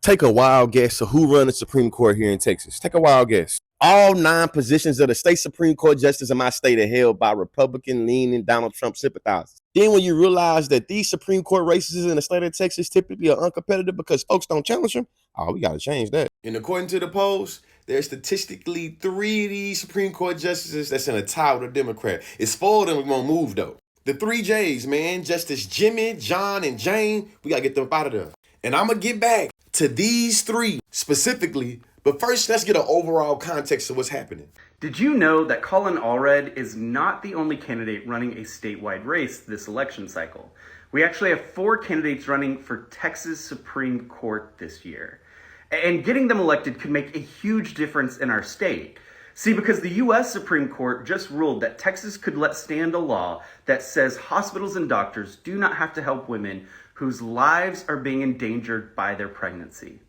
Take a wild guess of who run the Supreme Court here in Texas. Take a wild guess. All 9 positions of the state Supreme Court justice in my state are held by Republican-leaning Donald Trump sympathizers. Then when you realize that these Supreme Court races in the state of Texas typically are uncompetitive because folks don't challenge them, we got to change that. And according to the polls, there's statistically 3 of these Supreme Court justices that's in a tie with a Democrat. It's 4 of them won't move, though. The 3 J's, man, Justice Jimmy, John, and Jane, we got to get them out of there. And I'm going to get back to these 3 specifically, but first, let's get an overall context of what's happening. Did you know that Colin Allred is not the only candidate running a statewide race this election cycle? We actually have 4 candidates running for Texas Supreme Court this year. And getting them elected could make a huge difference in our state. See, because the U.S. Supreme Court just ruled that Texas could let stand a law that says hospitals and doctors do not have to help women whose lives are being endangered by their pregnancy.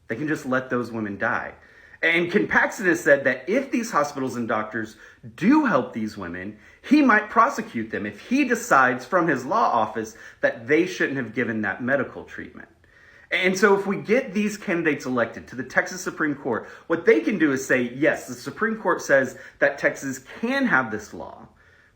They can just let those women die. And Ken Paxton has said that if these hospitals and doctors do help these women, he might prosecute them if he decides from his law office that they shouldn't have given that medical treatment. And so if we get these candidates elected to the Texas Supreme Court, what they can do is say, yes, the Supreme Court says that Texas can have this law,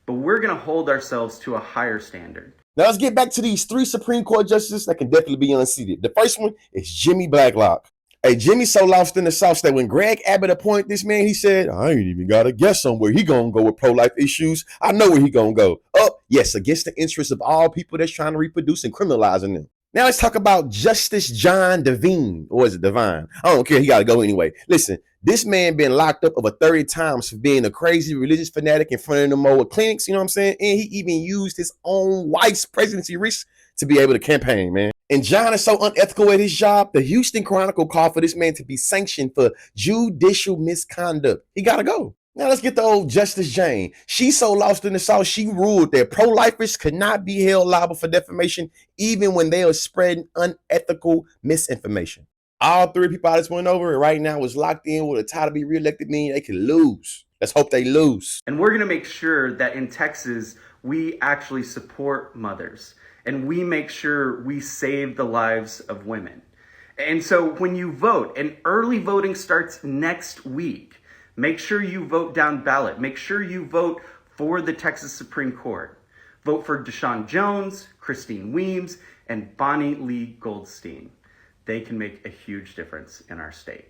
but we're going to hold ourselves to a higher standard. Now let's get back to these 3 Supreme Court justices that can definitely be unseated. The first one is Jimmy Blacklock. Hey, Jimmy's so lost in the sauce that when Greg Abbott appointed this man, he said, I ain't even got to guess on where he going to go with pro-life issues. I know where he going to go. Oh, yes, against the interests of all people that's trying to reproduce and criminalizing them. Now let's talk about Justice John Devine, or is it Devine? I don't care. He got to go anyway. Listen, this man been locked up over 30 times for being a crazy religious fanatic in front of the MOA clinics, you know what I'm saying? And he even used his own wife's presidency risk to be able to campaign, man. And John is so unethical at his job, the Houston Chronicle called for this man to be sanctioned for judicial misconduct. He got to go. Now let's get to old Justice Jane. She's so lost in the sauce, she ruled that pro-lifers could not be held liable for defamation even when they are spreading unethical misinformation. All 3 people I just went over right now was locked in with a tie to be reelected, meaning they could lose. Let's hope they lose. And we're going to make sure that in Texas, we actually support mothers. And we make sure we save the lives of women. And so when you vote, and early voting starts next week, make sure you vote down ballot. Make sure you vote for the Texas Supreme Court. Vote for Deshaun Jones, Christine Weems, and Bonnie Lee Goldstein. They can make a huge difference in our state.